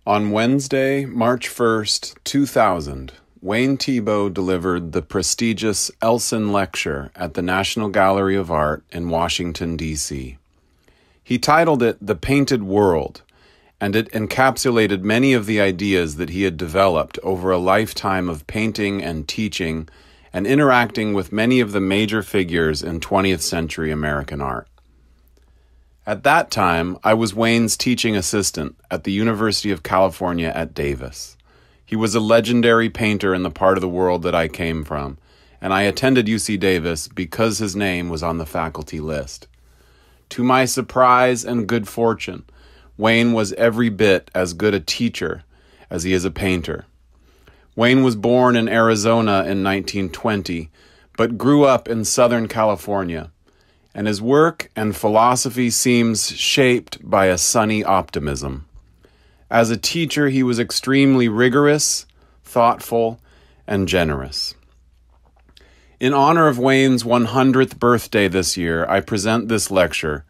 On Wednesday, March 1st, 2000, Wayne Thiebaud delivered the prestigious Elson Lecture at the National Gallery of Art in Washington, D.C. He titled it The Painted World, and it encapsulated many of the ideas that he had developed over a lifetime of painting and teaching and interacting with many of the major figures in 20th century American art. At that time, I was Wayne's teaching assistant at the University of California at Davis. He was a legendary painter in the part of the world that I came from, and I attended UC Davis because his name was on the faculty list. To my surprise and good fortune, Wayne was every bit as good a teacher as he is a painter. Wayne was born in Arizona in 1920, but grew up in Southern California, and his work and philosophy seems shaped by a sunny optimism. As a teacher, he was extremely rigorous, thoughtful, and generous. In honor of Wayne's 100th birthday this year, I present this lecture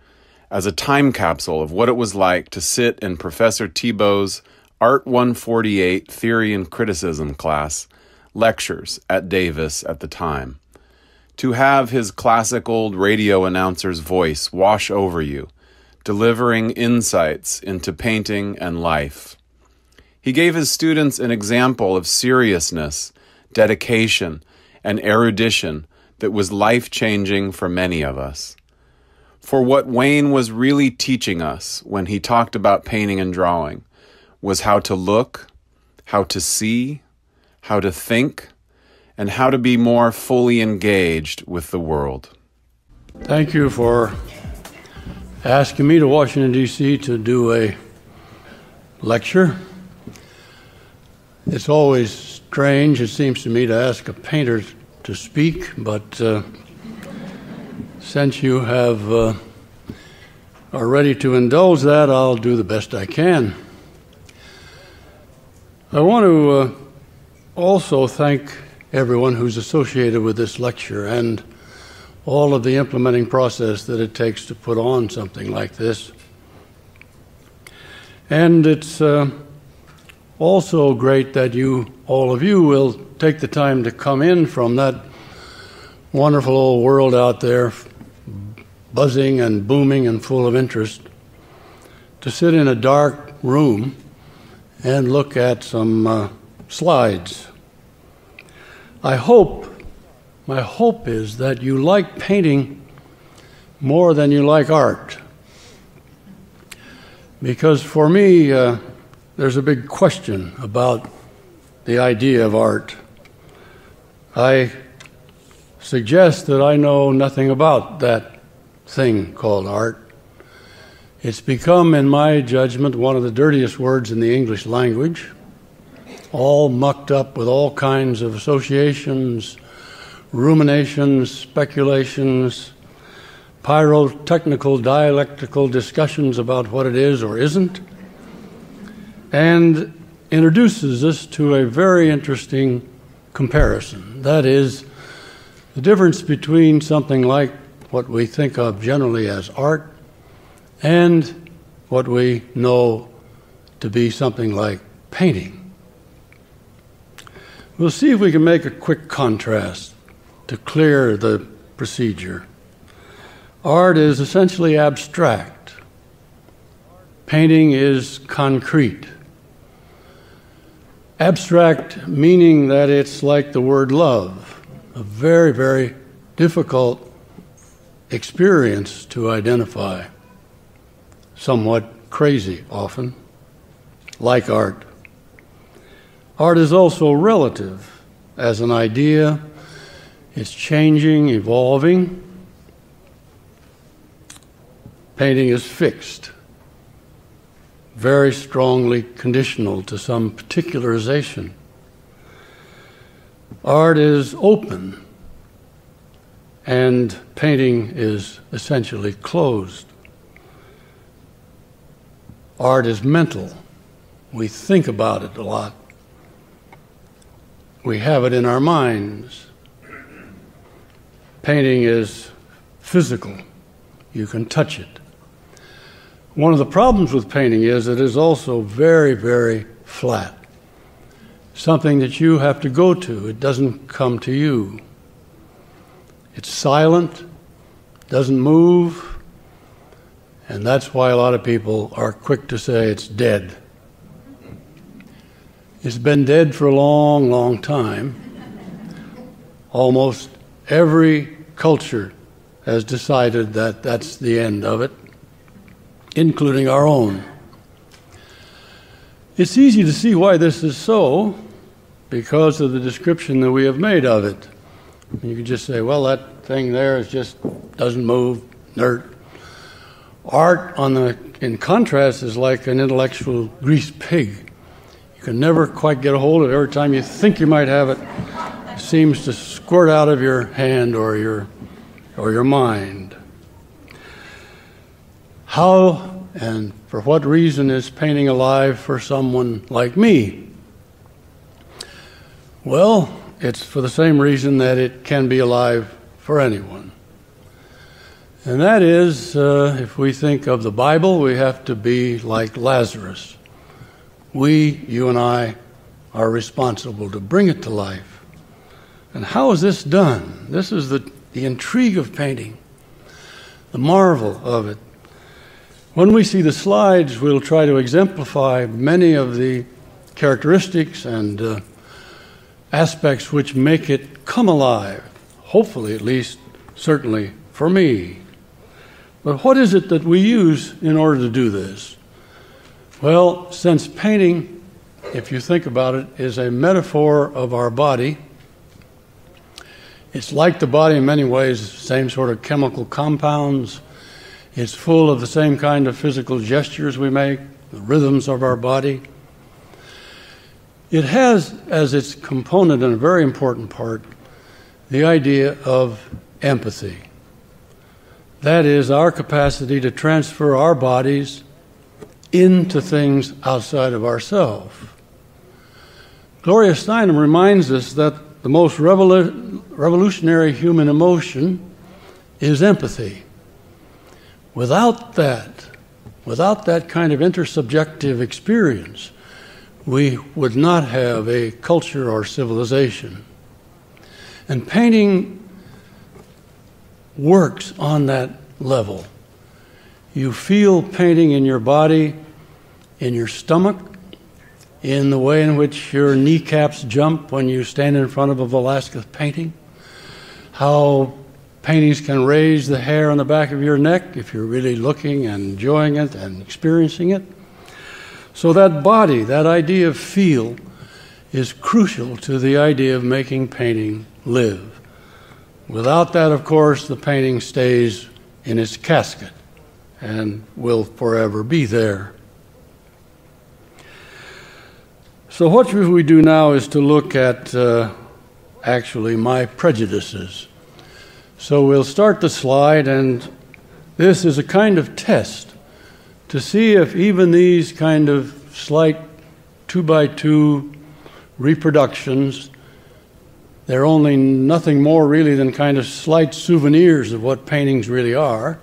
as a time capsule of what it was like to sit in Professor Thiebaud's Art 148 Theory and Criticism class lectures at Davis at the time. To have his classic old radio announcer's voice wash over you, delivering insights into painting and life. He gave his students an example of seriousness, dedication, and erudition that was life-changing for many of us. For what Wayne was really teaching us when he talked about painting and drawing was how to look, how to see, how to think, and how to be more fully engaged with the world. Thank you for asking me to Washington, D.C. to do a lecture. It's always strange, it seems to me, to ask a painter to speak, but since you are ready to indulge that, I'll do the best I can. I want to also thank everyone who's associated with this lecture and all of the implementing process that it takes to put on something like this. And it's also great that all of you will take the time to come in from that wonderful old world out there, buzzing and booming and full of interest, to sit in a dark room and look at some slides. My hope is that you like painting more than you like art. Because for me, there's a big question about the idea of art. I suggest that I know nothing about that thing called art. It's become, in my judgment, one of the dirtiest words in the English language, all mucked up with all kinds of associations, ruminations, speculations, pyrotechnical, dialectical discussions about what it is or isn't, and introduces us to a very interesting comparison. That is, the difference between something like what we think of generally as art and what we know to be something like painting. We'll see if we can make a quick contrast to clear the procedure. Art is essentially abstract. Painting is concrete. Abstract meaning that it's like the word love, a very, very difficult experience to identify, somewhat crazy often, like art. Art is also relative as an idea. It's changing, evolving. Painting is fixed, very strongly conditional to some particularization. Art is open, and painting is essentially closed. Art is mental. We think about it a lot. We have it in our minds. Painting is physical. You can touch it. One of the problems with painting is it is also very, very flat. Something that you have to go to. It doesn't come to you. It's silent, doesn't move, and that's why a lot of people are quick to say it's dead. It's been dead for a long, long time. Almost every culture has decided that that's the end of it, including our own. It's easy to see why this is so because of the description that we have made of it. You can just say, well, that thing there is just doesn't move, inert. Art, in contrast, is like an intellectual greased pig. You can never quite get a hold of it. Every time you think you might have it, it seems to squirt out of your hand or your mind. How and for what reason is painting alive for someone like me? Well, it's for the same reason that it can be alive for anyone. And that is, if we think of the Bible, we have to be like Lazarus. You and I, are responsible to bring it to life. And how is this done? This is the intrigue of painting, the marvel of it. When we see the slides, we'll try to exemplify many of the characteristics and aspects which make it come alive, hopefully, at least, certainly for me. But what is it that we use in order to do this? Well, since painting, if you think about it, is a metaphor of our body, it's like the body in many ways, same sort of chemical compounds. It's full of the same kind of physical gestures we make, the rhythms of our body. It has as its component, and a very important part, the idea of empathy. That is our capacity to transfer our bodies into things outside of ourselves. Gloria Steinem reminds us that the most revolutionary human emotion is empathy. Without that kind of intersubjective experience, we would not have a culture or civilization. And painting works on that level. You feel painting in your body, in your stomach, in the way in which your kneecaps jump when you stand in front of a Velasquez painting, how paintings can raise the hair on the back of your neck if you're really looking and enjoying it and experiencing it. So that body, that idea of feel, is crucial to the idea of making painting live. Without that, of course, the painting stays in its casket and will forever be there. So what we do now is to look at actually my prejudices. So we'll start the slide, and this is a kind of test to see if even these kind of slight 2x2 reproductions, they're only nothing more really than kind of slight souvenirs of what paintings really are,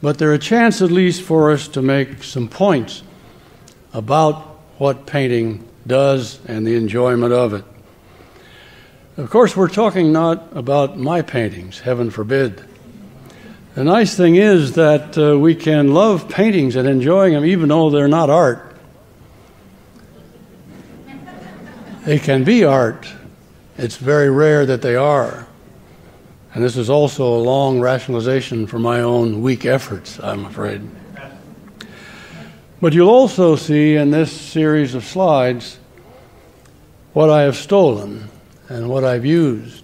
but they're a chance at least for us to make some points about what painting does and the enjoyment of it. Of course, we're talking not about my paintings, heaven forbid. The nice thing is that we can love paintings and enjoy them even though they're not art. They can be art. It's very rare that they are. And this is also a long rationalization for my own weak efforts, I'm afraid. But you'll also see in this series of slides what I have stolen and what I've used.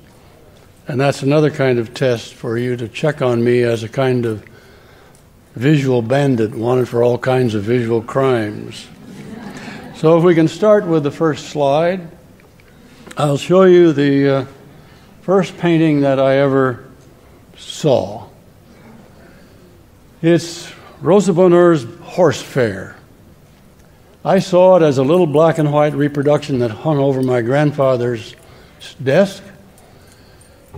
And that's another kind of test for you to check on me as a kind of visual bandit wanted for all kinds of visual crimes. So if we can start with the first slide, I'll show you the first painting that I ever saw. It's Rosa Bonheur's Horse Fair. I saw it as a little black and white reproduction that hung over my grandfather's desk.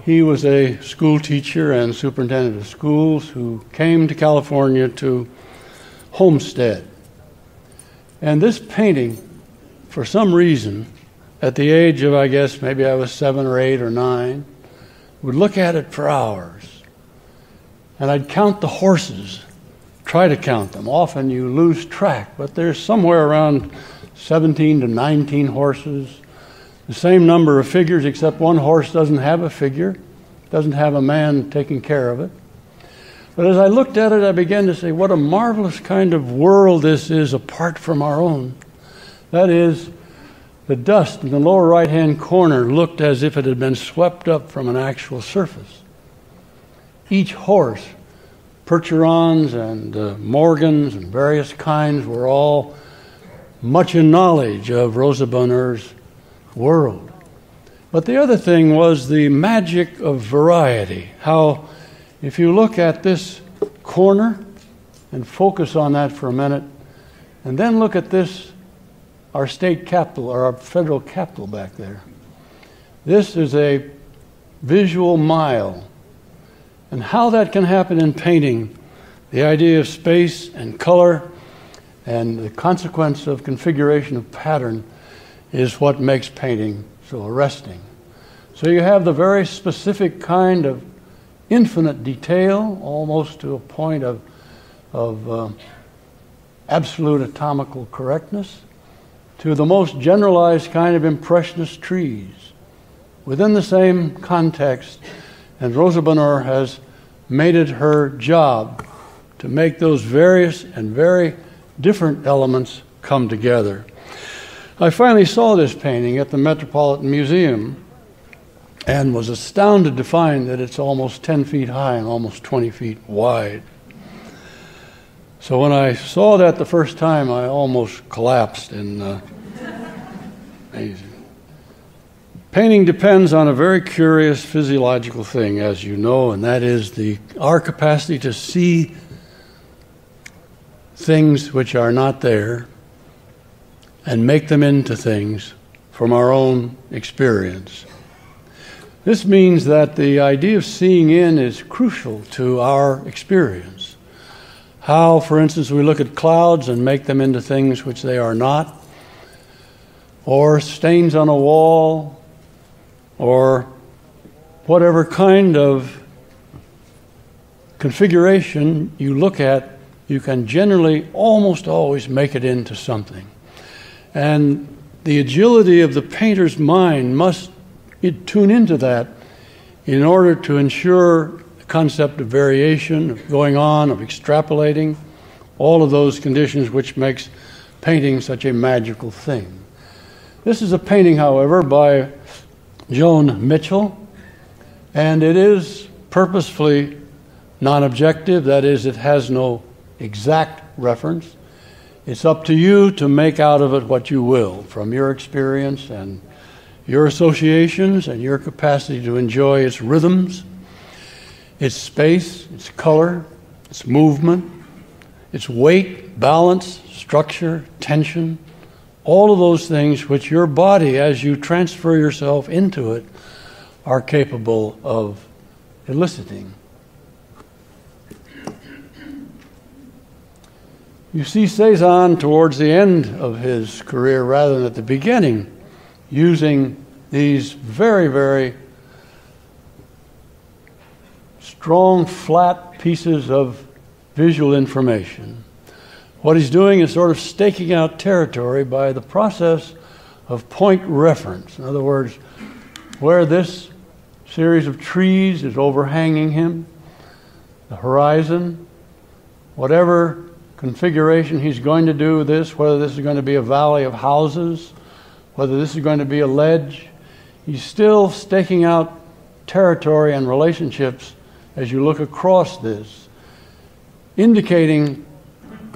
He was a school teacher and superintendent of schools who came to California to homestead. And this painting, for some reason, at the age of, I guess, maybe I was 7 or 8 or 9, would look at it for hours. And I'd count the horses, try to count them. Often you lose track, but there's somewhere around 17 to 19 horses, the same number of figures, except one horse doesn't have a figure, doesn't have a man taking care of it. But as I looked at it, I began to say, what a marvelous kind of world this is apart from our own. That is, the dust in the lower right-hand corner looked as if it had been swept up from an actual surface. Each horse, Percherons and Morgans and various kinds, were all much in knowledge of Rosa Bonheur's world. But the other thing was the magic of variety. How, if you look at this corner and focus on that for a minute, and then look at this, our state capitol, or our federal capitol back there. This is a visual mile. And how that can happen in painting, the idea of space and color and the consequence of configuration of pattern is what makes painting so arresting. So you have the very specific kind of infinite detail, almost to a point of absolute atomical correctness, to the most generalized kind of impressionist trees within the same context. And Rosa Bonheur has made it her job to make those various and very different elements come together. I finally saw this painting at the Metropolitan Museum and was astounded to find that it's almost 10 feet high and almost 20 feet wide. So when I saw that the first time, I almost collapsed in amazing. Painting depends on a very curious physiological thing, as you know, and that is our capacity to see things which are not there and make them into things from our own experience. This means that the idea of seeing in is crucial to our experience. How, for instance, we look at clouds and make them into things which they are not, or stains on a wall, or whatever kind of configuration you look at, you can generally almost always make it into something. And the agility of the painter's mind must tune into that in order to ensure the concept of variation, of going on, of extrapolating, all of those conditions which makes painting such a magical thing. This is a painting, however, by Joan Mitchell, and it is purposefully non-objective. That is, it has no exact reference. It's up to you to make out of it what you will from your experience and your associations and your capacity to enjoy its rhythms, its space, its color, its movement, its weight, balance, structure, tension, all of those things which your body, as you transfer yourself into it, are capable of eliciting. You see Cézanne towards the end of his career rather than at the beginning, using these very, very strong, flat pieces of visual information. What he's doing is sort of staking out territory by the process of point reference. In other words, where this series of trees is overhanging him, the horizon, whatever configuration he's going to do this, whether this is going to be a valley of houses, whether this is going to be a ledge, he's still staking out territory and relationships as you look across this, indicating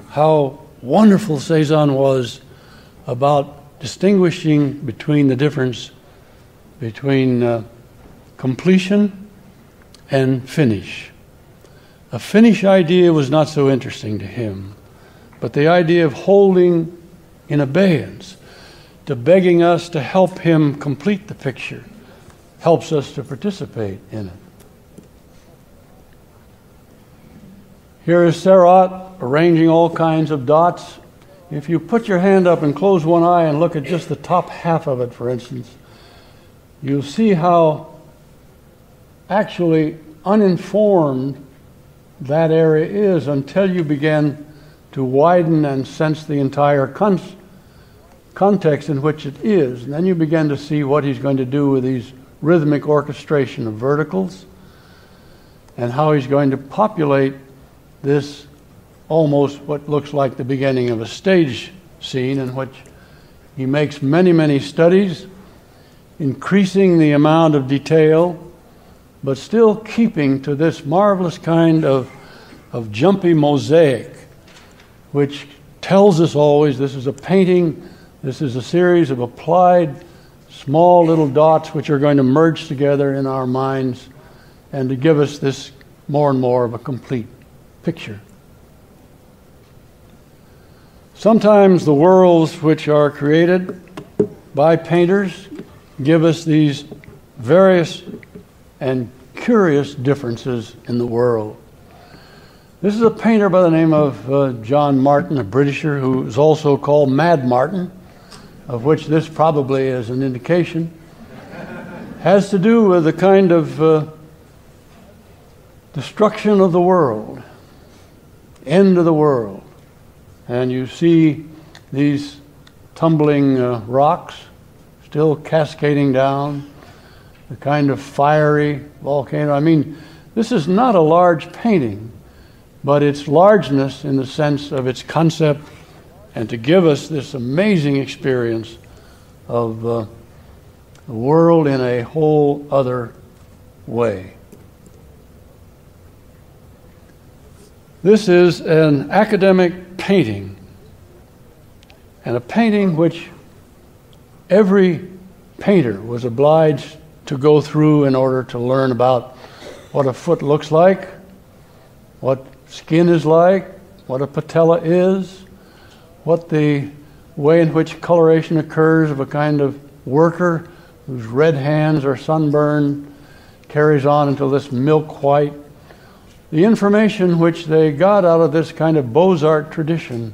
how wonderful Cézanne was about distinguishing between the difference between completion and finish. A finish idea was not so interesting to him, but the idea of holding in abeyance, to begging us to help him complete the picture, helps us to participate in it. Here is Serrat arranging all kinds of dots. If you put your hand up and close one eye and look at just the top half of it, for instance, you'll see how actually uninformed that area is until you begin to widen and sense the entire context in which it is. And then you begin to see what he's going to do with these rhythmic orchestration of verticals and how he's going to populate this almost what looks like the beginning of a stage scene in which he makes many, many studies, increasing the amount of detail, but still keeping to this marvelous kind of jumpy mosaic, which tells us always this is a painting, this is a series of applied small little dots which are going to merge together in our minds and to give us this more and more of a complete picture. Sometimes the worlds which are created by painters give us these various and curious differences in the world. This is a painter by the name of John Martin, a Britisher, who is also called Mad Martin, of which this probably is an indication. Has to do with the kind of destruction of the world, end of the world. And you see these tumbling rocks still cascading down, the kind of fiery volcano. I mean, this is not a large painting, but its largeness in the sense of its concept and to give us this amazing experience of the world in a whole other way. This is an academic painting, and a painting which every painter was obliged to go through in order to learn about what a foot looks like, what skin is like, what a patella is, what the way in which coloration occurs of a kind of worker whose red hands are sunburned, carries on until this milk white. The information which they got out of this kind of Beaux-Arts tradition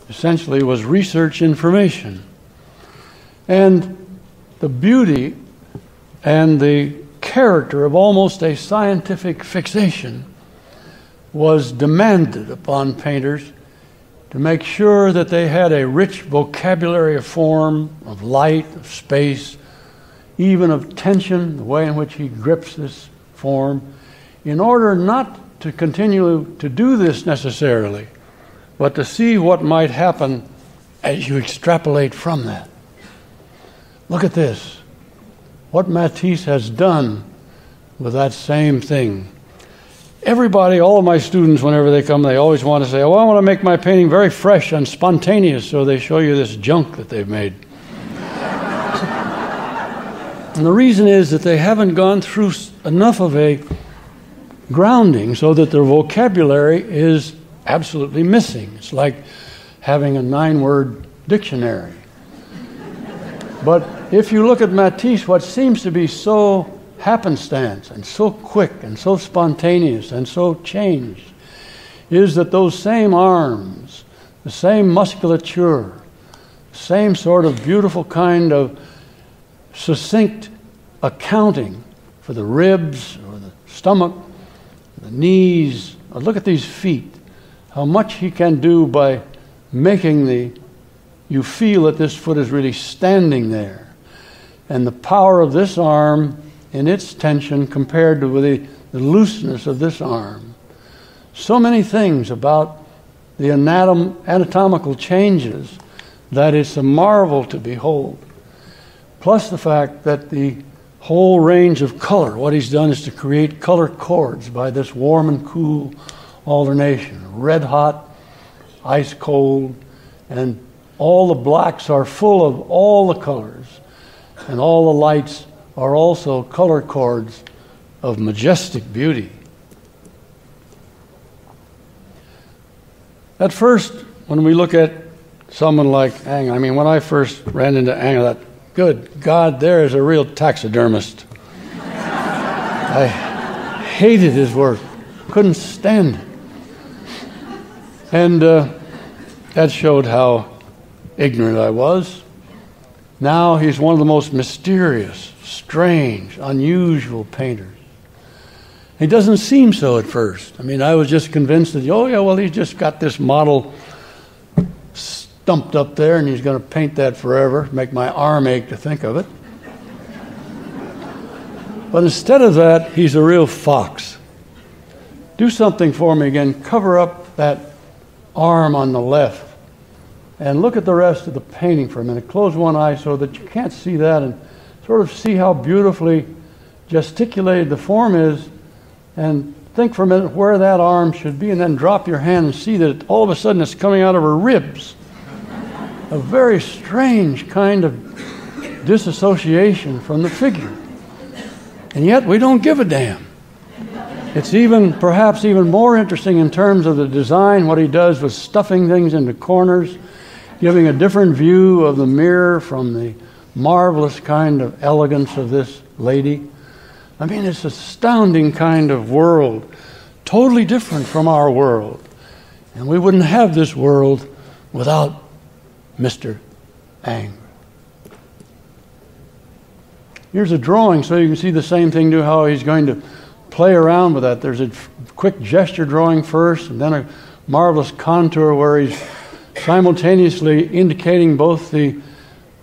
essentially was research information. And the beauty and the character of almost a scientific fixation was demanded upon painters to make sure that they had a rich vocabulary of form, of light, of space, even of tension, the way in which he grips this form, in order not to continue to do this necessarily, but to see what might happen as you extrapolate from that. Look at this. What Matisse has done with that same thing. Everybody, all of my students, whenever they come, they always want to say, oh, I want to make my painting very fresh and spontaneous, so they show you this junk that they've made. And the reason is that they haven't gone through enough of a grounding so that their vocabulary is absolutely missing. It's like having a 9-word dictionary. But if you look at Matisse, what seems to be so happenstance and so quick and so spontaneous and so changed is that those same arms, the same musculature, the same sort of beautiful kind of succinct accounting for the ribs or the stomach, the knees. Look at these feet. How much he can do by making you feel that this foot is really standing there. And the power of this arm in its tension compared to the looseness of this arm. So many things about the anatomical changes that it's a marvel to behold. Plus the fact that the whole range of color, what he's done is to create color chords by this warm and cool alternation. Red hot, ice cold, and all the blacks are full of all the colors, and all the lights are also color chords of majestic beauty. At first, when we look at someone like Aang, I mean, when I first ran into Aang, I thought, good God, there is a real taxidermist. I hated his work, couldn't stand it. And that showed how ignorant I was. Now he's one of the most mysterious, strange, unusual painters. He doesn't seem so at first. I mean, I was just convinced that, oh yeah, well, he's just got this model stumped up there and he's going to paint that forever, make my arm ache to think of it. But instead of that, he's a real fox. Do something for me again. Cover up that arm on the left and look at the rest of the painting for a minute. Close one eye so that you can't see that and sort of see how beautifully gesticulated the form is, and think for a minute where that arm should be, and then drop your hand and see that all of a sudden it's coming out of her ribs. A very strange kind of disassociation from the figure. And yet we don't give a damn. It's perhaps even more interesting in terms of the design, what he does with stuffing things into corners, giving a different view of the mirror from the marvelous kind of elegance of this lady. I mean, it's an astounding kind of world, totally different from our world. And we wouldn't have this world without Mr. Aang. Here's a drawing so you can see the same thing, too, how he's going to play around with that. There's a quick gesture drawing first, and then a marvelous contour where he's simultaneously indicating both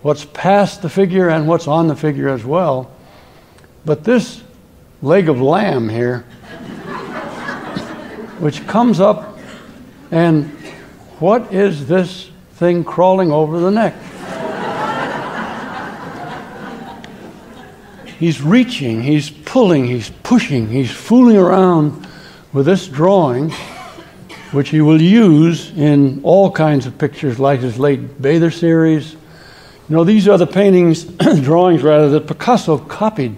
what's past the figure and what's on the figure as well. But this leg of lamb here, which comes up, and what is this thing crawling over the neck? He's reaching, he's pulling, he's pushing, he's fooling around with this drawing, which he will use in all kinds of pictures like his late Bather series. You know, these are the paintings, drawings rather, that Picasso copied.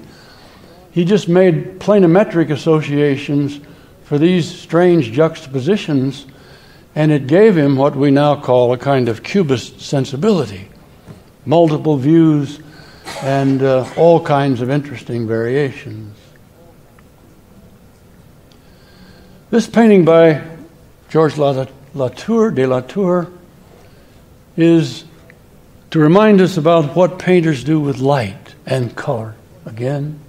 He just made planimetric associations for these strange juxtapositions, and it gave him what we now call a kind of cubist sensibility. Multiple views and all kinds of interesting variations. This painting by Georges de la Tour is to remind us about what painters do with light and color. Again,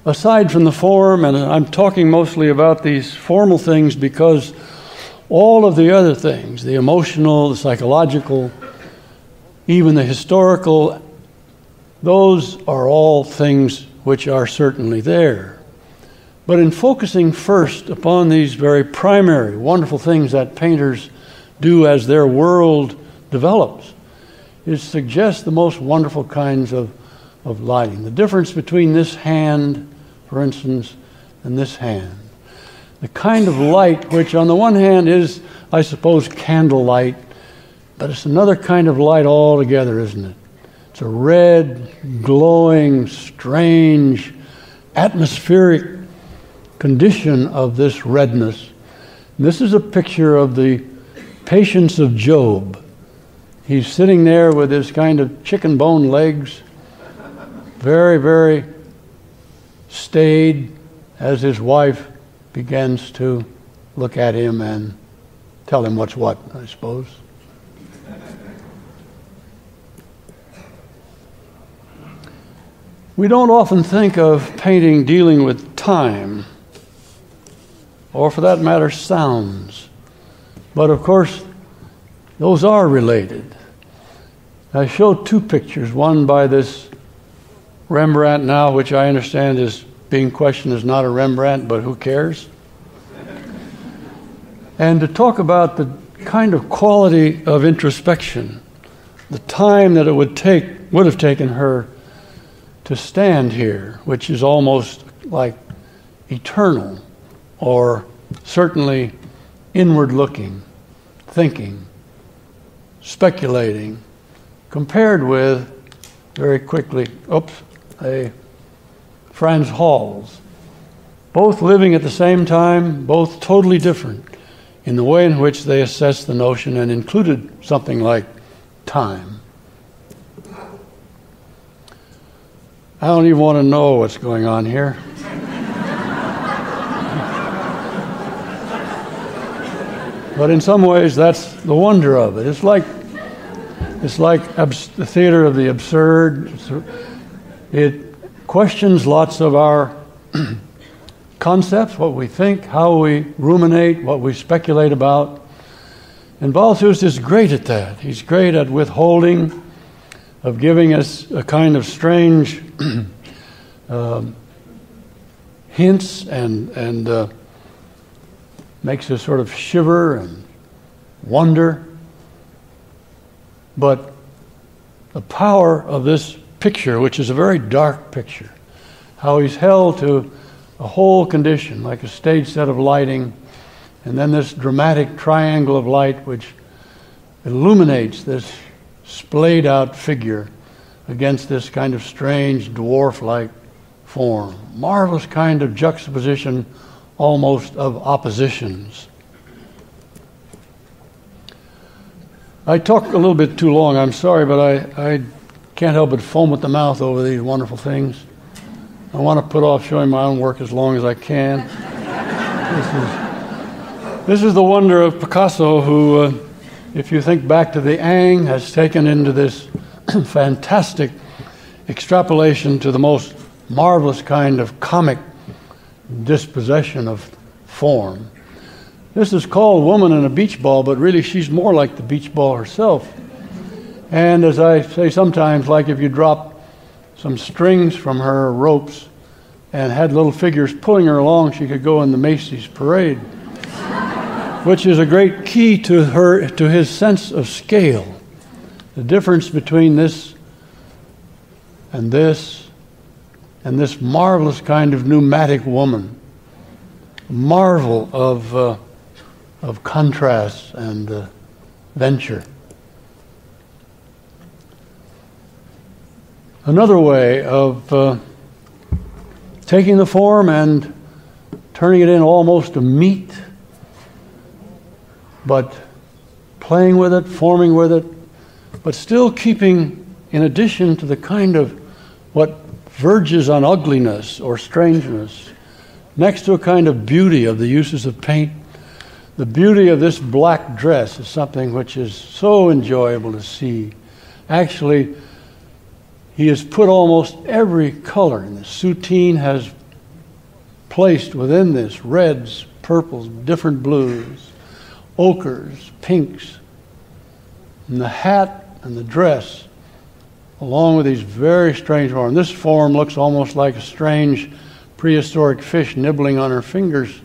aside from the form, and I'm talking mostly about these formal things because all of the other things, the emotional, the psychological, even the historical, those are all things which are certainly there. But in focusing first upon these very primary, wonderful things that painters do as their world develops, it suggests the most wonderful kinds of lighting. The difference between this hand, for instance, and this hand. The kind of light which on the one hand is, I suppose, candlelight, but it's another kind of light altogether, isn't it? It's a red, glowing, strange, atmospheric condition of this redness. And this is a picture of the patience of Job. He's sitting there with his kind of chicken bone legs, very, very staid, as his wife begins to look at him and tell him what's what, I suppose. We don't often think of painting dealing with time, or for that matter, sounds. But of course, those are related. I showed two pictures, one by this Rembrandt now, which I understand is being questioned as not a Rembrandt, but who cares? And to talk about the kind of quality of introspection, the time that it would have taken her to stand here, which is almost like eternal, or certainly inward-looking, thinking, speculating, compared with, very quickly, Franz Hals, both living at the same time, both totally different in the way in which they assessed the notion and included something like time. I don't even want to know what's going on here. But in some ways, that's the wonder of it. It's like the theater of the absurd. It questions lots of our concepts, what we think, how we ruminate, what we speculate about. And Balthus is great at that. He's great at withholding, of giving us a kind of strange hints and makes us sort of shiver and wonder. But the power of this picture, which is a very dark picture, how he's held to a whole condition, like a stage set of lighting, and then this dramatic triangle of light which illuminates this splayed out figure against this kind of strange dwarf-like form. Marvelous kind of juxtaposition, almost of oppositions. I talk a little bit too long, I'm sorry, but I can't help but foam at the mouth over these wonderful things. I want to put off showing my own work as long as I can. This is the wonder of Picasso, who, if you think back to the Aang, has taken into this fantastic extrapolation to the most marvelous kind of comic dispossession of form. This is called Woman in a Beach Ball, but really she's more like the beach ball herself. And as I say sometimes, like if you drop some strings from her ropes and had little figures pulling her along, she could go in the Macy's parade, which is a great key to his sense of scale. The difference between this and this marvelous kind of pneumatic woman, marvel of contrast and venture. Another way of taking the form and turning it in almost to meat, but playing with it, forming with it, but still keeping, in addition to the kind of what verges on ugliness or strangeness, next to a kind of beauty of the uses of paint. The beauty of this black dress is something which is so enjoyable to see. Actually, he has put almost every color in this. Soutine has placed within this reds, purples, different blues, ochres, pinks, and the hat and the dress, along with these very strange forms. This form looks almost like a strange prehistoric fish nibbling on her fingers.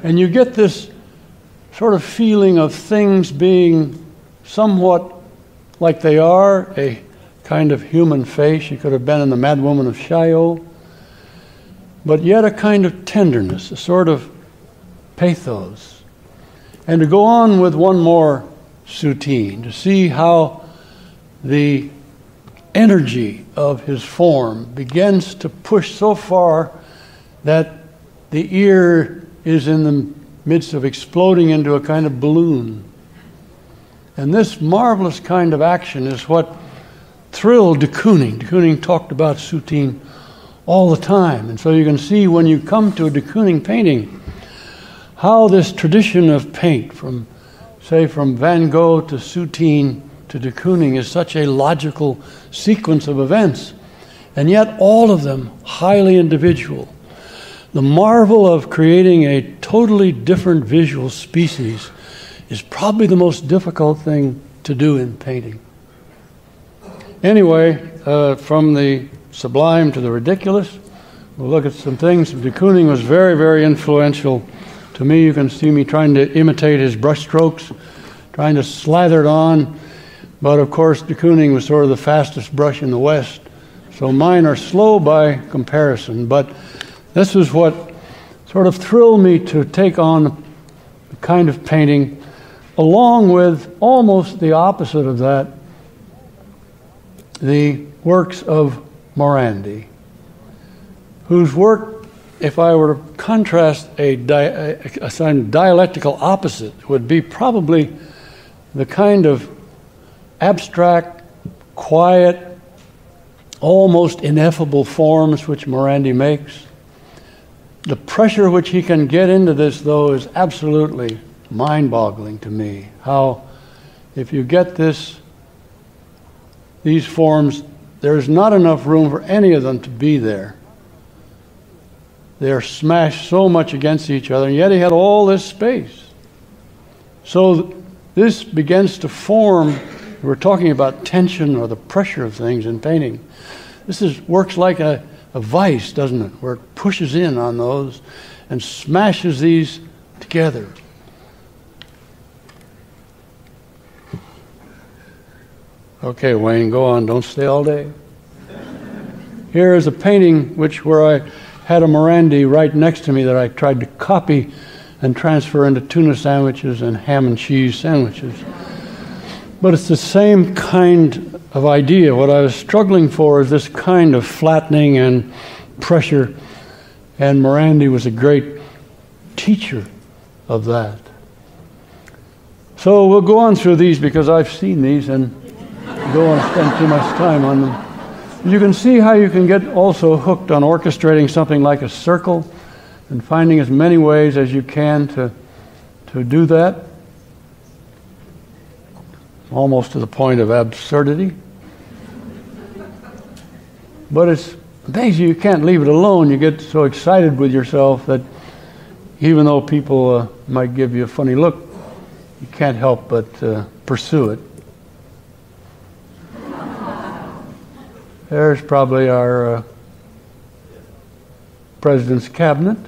And you get this sort of feeling of things being somewhat like they are, a kind of human face. She could have been in the Mad Woman of Chaillot, but yet a kind of tenderness, a sort of pathos. And to go on with one more Soutine, to see how the energy of his form begins to push so far that the ear is in the midst of exploding into a kind of balloon. And this marvelous kind of action is what thrilled de Kooning. De Kooning talked about Soutine all the time. And so you can see when you come to a de Kooning painting how this tradition of paint from Van Gogh to Soutine to de Kooning is such a logical sequence of events, and yet all of them highly individual. The marvel of creating a totally different visual species is probably the most difficult thing to do in painting. Anyway, from the sublime to the ridiculous, we'll look at some things. De Kooning was very, very influential to me. You can see me trying to imitate his brush strokes, trying to slather it on. But of course, de Kooning was sort of the fastest brush in the West. So mine are slow by comparison. But this is what sort of thrilled me to take on the kind of painting, along with almost the opposite of that, the works of Morandi, whose work, if I were to contrast a dialectical opposite, would be probably the kind of abstract, quiet, almost ineffable forms which Morandi makes. The pressure which he can get into this, though, is absolutely mind-boggling to me how if you get these forms, there's not enough room for any of them to be there. They're smashed so much against each other, and yet he had all this space. So this begins to form, we're talking about tension or the pressure of things in painting. This works like a vice, doesn't it, where it pushes in on those and smashes these together. Okay, Wayne, go on. Don't stay all day. Here is a painting where I had a Morandi right next to me that I tried to copy and transfer into tuna sandwiches and ham and cheese sandwiches. But it's the same kind of idea. What I was struggling for is this kind of flattening and pressure, and Morandi was a great teacher of that. So we'll go on through these because I've seen these and don't want to spend too much time on them. You can see how you can get also hooked on orchestrating something like a circle and finding as many ways as you can to do that, almost to the point of absurdity. But it's amazing you can't leave it alone. You get so excited with yourself that even though people might give you a funny look, you can't help but pursue it. There's probably our president's cabinet.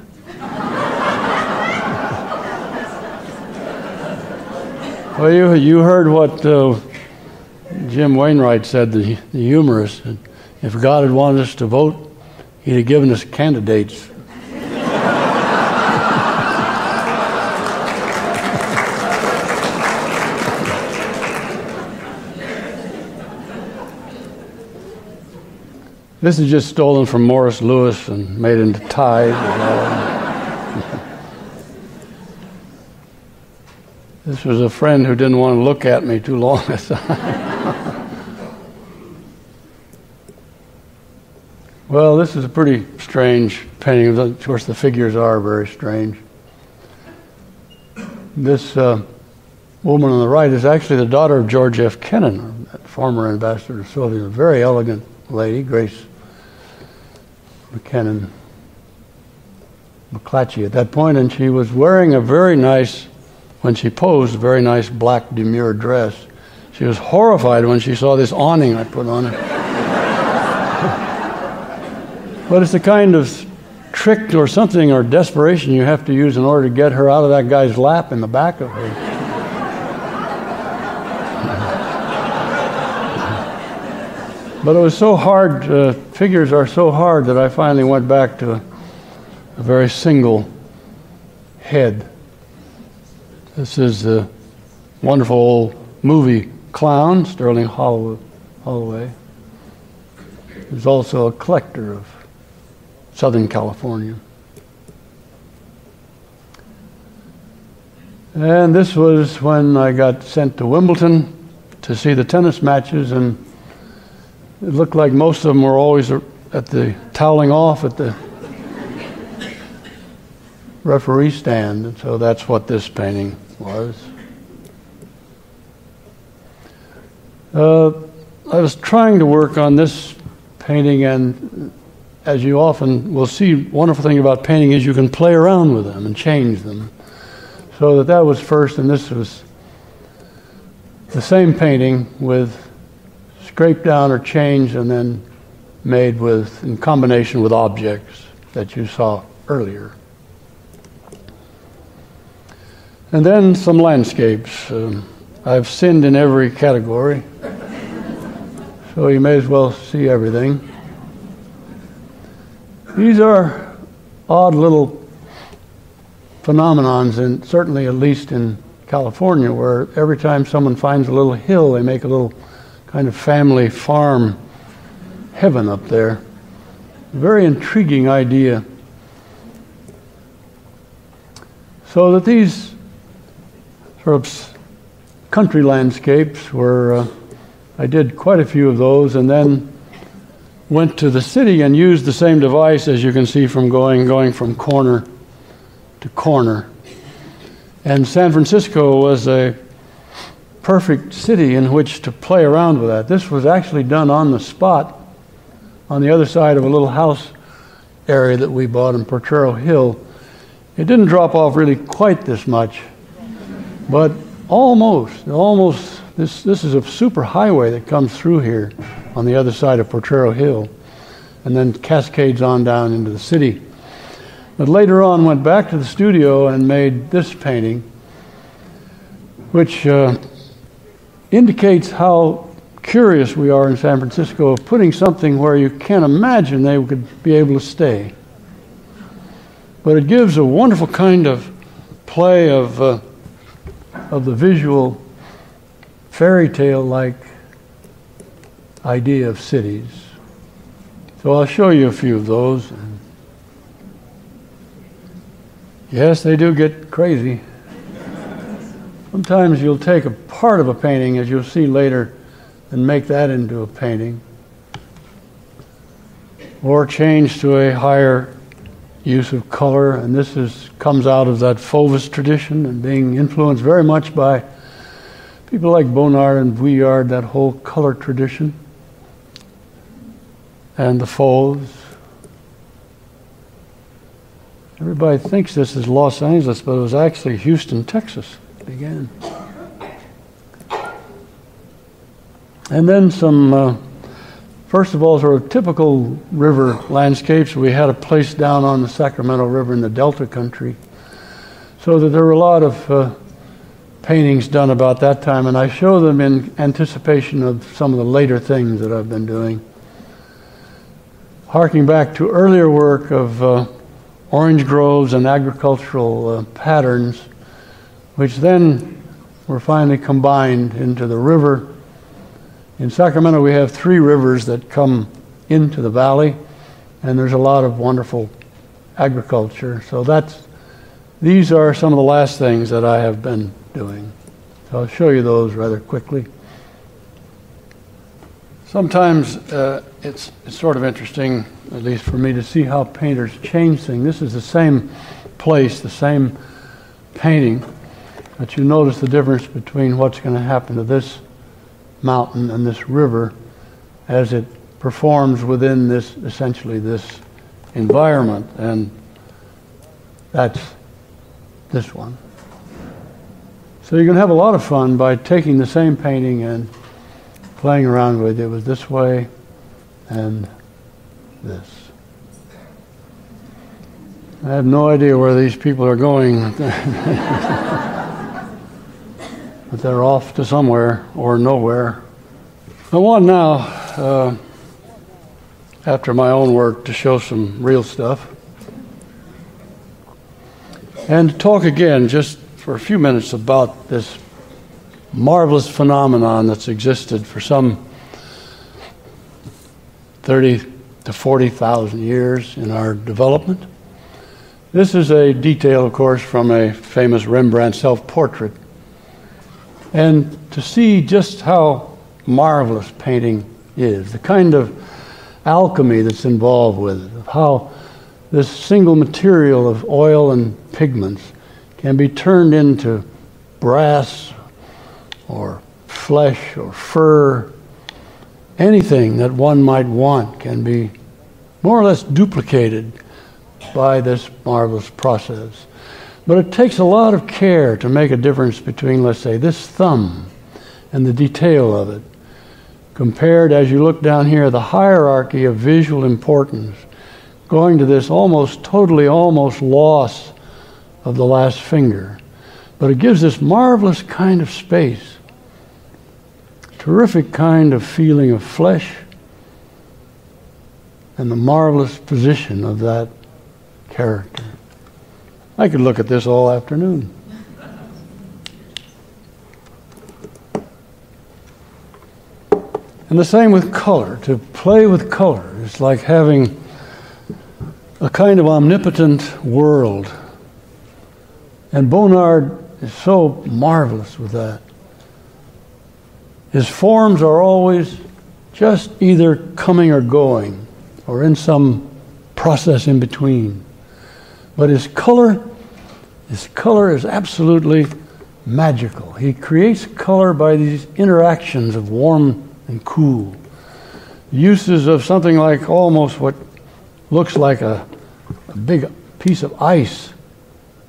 Well, you heard what Jim Wainwright said, the humorist. If God had wanted us to vote, he'd have given us candidates. This is just stolen from Morris Lewis and made into ties. This was a friend who didn't want to look at me too long. Well, this is a pretty strange painting. Of course, the figures are very strange. This woman on the right is actually the daughter of George F. Kennan, former ambassador to Soviet, a very elegant lady, Grace McKennan McClatchy at that point, and she was wearing a very nice, when she posed, a very nice black demure dress. She was horrified when she saw this awning I put on her. But it's the kind of trick or something or desperation you have to use in order to get her out of that guy's lap in the back of her. But it was so hard, figures are so hard that I finally went back to a very single head. This is the wonderful old movie clown, Sterling Holloway. He's also a collector of Southern California. And this was when I got sent to Wimbledon to see the tennis matches, and it looked like most of them were always at the toweling off at the referee stand, and so that's what this painting was. I was trying to work on this painting, and as you often will see, wonderful thing about painting is you can play around with them and change them. So that was first, and this was the same painting with scraped down or changed and then made with, in combination with objects that you saw earlier. And then some landscapes. I've sinned in every category, so you may as well see everything. These are odd little phenomenons, and certainly at least in California, where every time someone finds a little hill, they make a little kind of family farm heaven up there. A very intriguing idea. So that these sort of country landscapes were, I did quite a few of those, and then went to the city and used the same device, as you can see from going from corner to corner. And San Francisco was a perfect city in which to play around with that. This was actually done on the spot on the other side of a little house area that we bought in Potrero Hill. It didn't drop off really quite this much, but almost. This is a super highway that comes through here on the other side of Potrero Hill and then cascades on down into the city. But later on went back to the studio and made this painting, which indicates how curious we are in San Francisco of putting something where you can't imagine they could be able to stay. But it gives a wonderful kind of play of the visual fairy tale-like idea of cities. So I'll show you a few of those. Yes, they do get crazy. Sometimes you'll take a part of a painting, as you'll see later, and make that into a painting. Or change to a higher use of color, and this comes out of that Fauvist tradition and being influenced very much by people like Bonnard and Vuillard, that whole color tradition, and the Fauves. Everybody thinks this is Los Angeles, but it was actually Houston, Texas. Began. And then some, first of all, sort of typical river landscapes. We had a place down on the Sacramento River in the Delta country, so that there were a lot of paintings done about that time, and I show them in anticipation of some of the later things that I've been doing. Harking back to earlier work of orange groves and agricultural patterns, which then were finally combined into the river. In Sacramento, we have 3 rivers that come into the valley, and there's a lot of wonderful agriculture. So these are some of the last things that I have been doing. So I'll show you those rather quickly. Sometimes it's sort of interesting, at least for me, to see how painters change things. This is the same place, the same painting, but you notice the difference between what's going to happen to this mountain and this river as it performs within this, essentially this environment, and that's this one. So you can have a lot of fun by taking the same painting and playing around with it. It was this way and this. I have no idea where these people are going. But they're off to somewhere or nowhere. I want now, after my own work, to show some real stuff. And to talk again, just for a few minutes, about this marvelous phenomenon that's existed for some 30 to 40,000 years in our development. This is a detail, of course, from a famous Rembrandt self-portrait. And to see just how marvelous painting is, the kind of alchemy that's involved with it, of how this single material of oil and pigments can be turned into brass or flesh or fur. Anything that one might want can be more or less duplicated by this marvelous process. But it takes a lot of care to make a difference between, let's say, this thumb and the detail of it, compared, as you look down here, the hierarchy of visual importance, going to this almost loss of the last finger. But it gives this marvelous kind of space, terrific kind of feeling of flesh, and the marvelous position of that character. I could look at this all afternoon. And the same with color. To play with color is like having a kind of omnipotent world. And Bonnard is so marvelous with that. His forms are always just either coming or going, or in some process in between. But his color This color is absolutely magical. He creates color by these interactions of warm and cool. Uses of something like almost what looks like a big piece of ice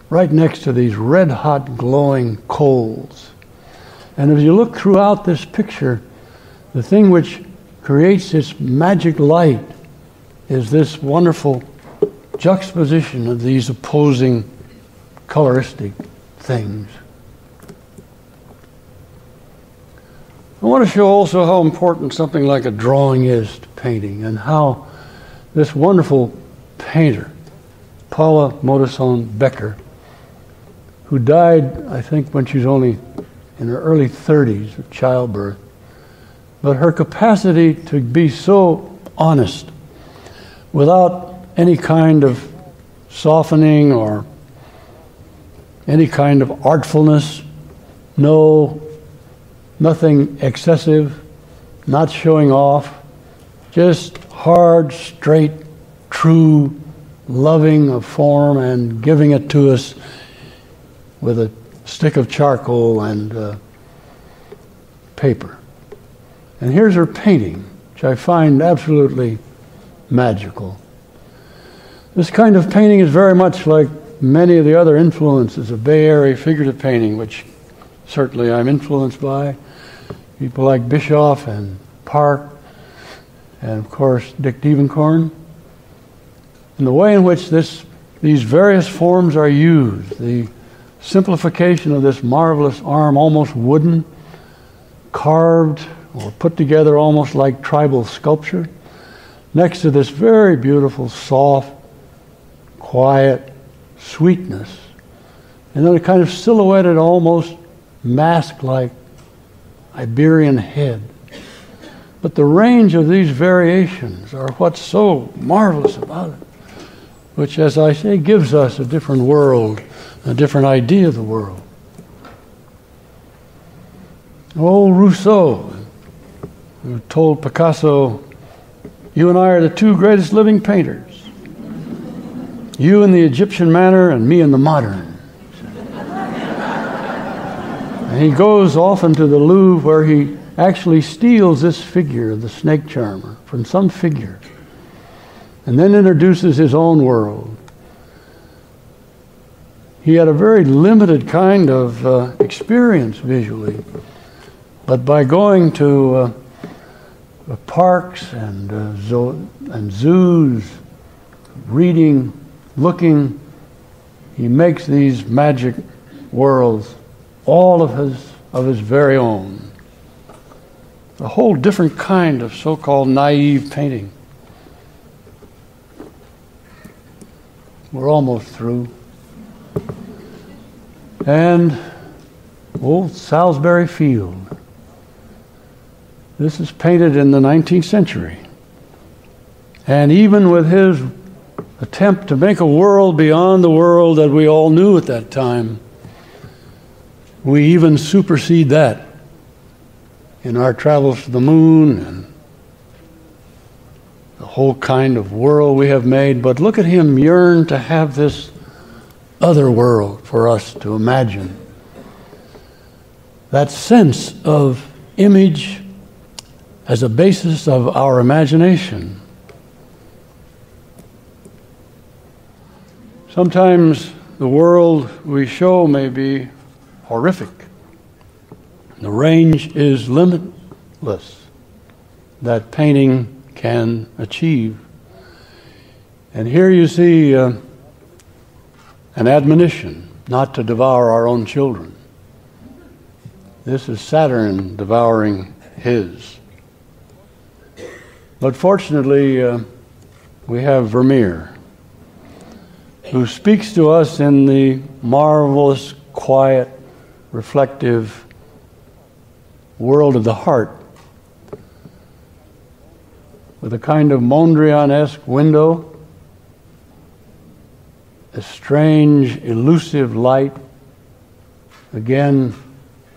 right next to these red-hot glowing coals. And as you look throughout this picture, the thing which creates its magic light is this wonderful juxtaposition of these opposing coloristic things. I want to show also how important something like a drawing is to painting, and how this wonderful painter, Paula Motisson-Becker, who died, I think, when she was only in her early 30s of childbirth, but her capacity to be so honest, without any kind of softening or any kind of artfulness, nothing excessive, not showing off, just hard, straight, true, loving of form, and giving it to us with a stick of charcoal and paper. And here's her painting, which I find absolutely magical. This kind of painting is very much like many of the other influences of Bay Area figurative painting, which certainly I'm influenced by. People like Bischoff and Park, and of course Dick Devencorn. And the way in which these various forms are used, the simplification of this marvelous arm, almost wooden, carved or put together almost like tribal sculpture, next to this very beautiful, soft, quiet sweetness, and then a kind of silhouetted, almost mask-like Iberian head. But the range of these variations are what's so marvelous about it, which, as I say, gives us a different world, a different idea of the world. Old Rousseau, who told Picasso, "You and I are the two greatest living painters. You in the Egyptian manner and me in the modern." And he goes often to the Louvre, where he actually steals this figure of the snake charmer from some figure, and then introduces his own world. He had a very limited kind of experience visually, but by going to parks and zoos, reading, looking, he makes these magic worlds, all of his very own. A whole different kind of so-called naive painting. We're almost through. And old Salisbury Field. This is painted in the 19th century. And even with his attempt to make a world beyond the world that we all knew at that time, we even supersede that in our travels to the moon and the whole kind of world we have made. But look at him yearn to have this other world for us to imagine. That sense of image as a basis of our imagination. Sometimes the world we show may be horrific. The range is limitless that painting can achieve. And here you see an admonition not to devour our own children. This is Saturn devouring his. But fortunately, we have Vermeer, who speaks to us in the marvelous, quiet, reflective world of the heart, with a kind of Mondrian-esque window, a strange, elusive light, again,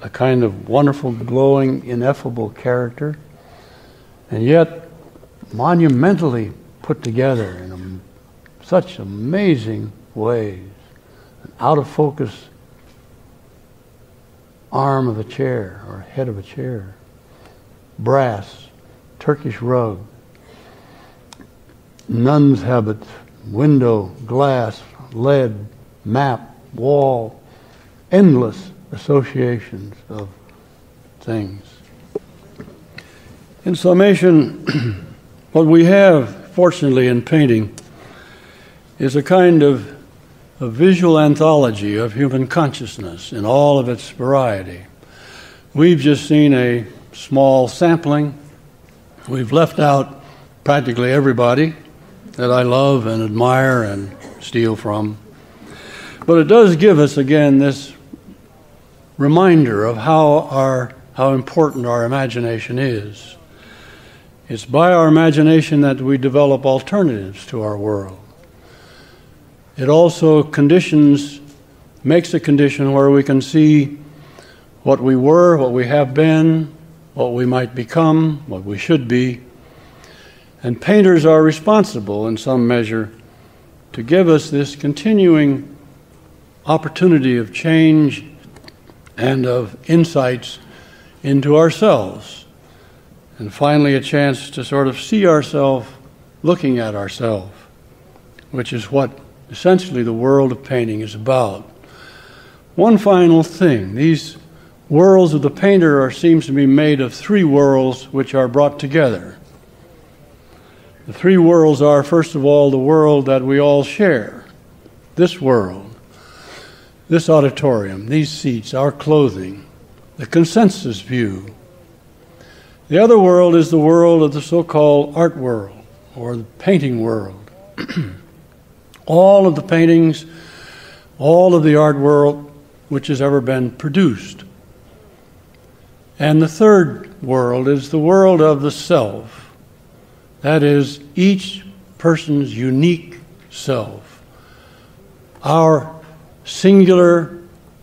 a kind of wonderful, glowing, ineffable character, and yet monumentally put together in such amazing ways. An out of focus arm of a chair or head of a chair, brass, Turkish rug, nun's habits, window, glass, lead, map, wall, endless associations of things. In summation, what we have, fortunately, in painting is a kind of a visual anthology of human consciousness in all of its variety. We've just seen a small sampling. We've left out practically everybody that I love and admire and steal from. But it does give us, again, this reminder of how important our imagination is. It's by our imagination that we develop alternatives to our world. It also makes a condition where we can see what we were, what we have been, what we might become, what we should be. And painters are responsible in some measure to give us this continuing opportunity of change and of insights into ourselves. And finally a chance to sort of see ourselves looking at ourselves, which is what essentially the world of painting is about. One final thing, these worlds of the painter seems to be made of three worlds which are brought together. The three worlds are, first of all, the world that we all share, this world, this auditorium, these seats, our clothing, the consensus view. The other world is the world of the so-called art world, or the painting world. All of the paintings, all of the art world which has ever been produced. And the third world is the world of the self. That is, each person's unique self. Our singular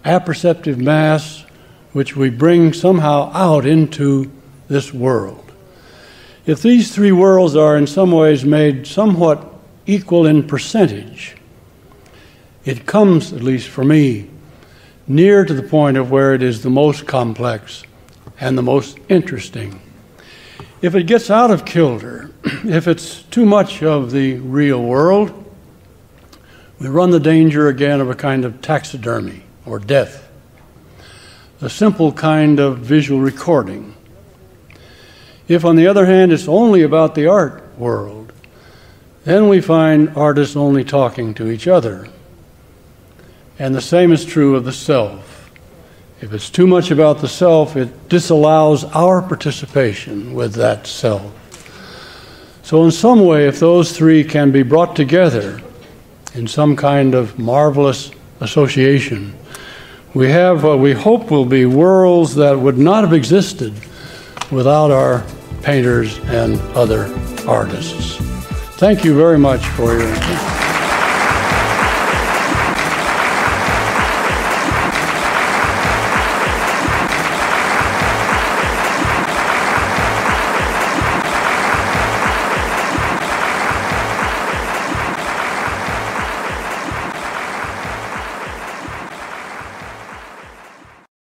apperceptive mass which we bring somehow out into this world. If these three worlds are in some ways made somewhat equal in percentage, it comes, at least for me, near to the point of where it is the most complex and the most interesting. If it gets out of kilter, if it's too much of the real world, we run the danger again of a kind of taxidermy or death, a simple kind of visual recording. If, on the other hand, it's only about the art world, then we find artists only talking to each other. And the same is true of the self. If it's too much about the self, it disallows our participation with that self. So in some way, if those three can be brought together in some kind of marvelous association, we have what we hope will be worlds that would not have existed without our painters and other artists. Thank you very much for your attention.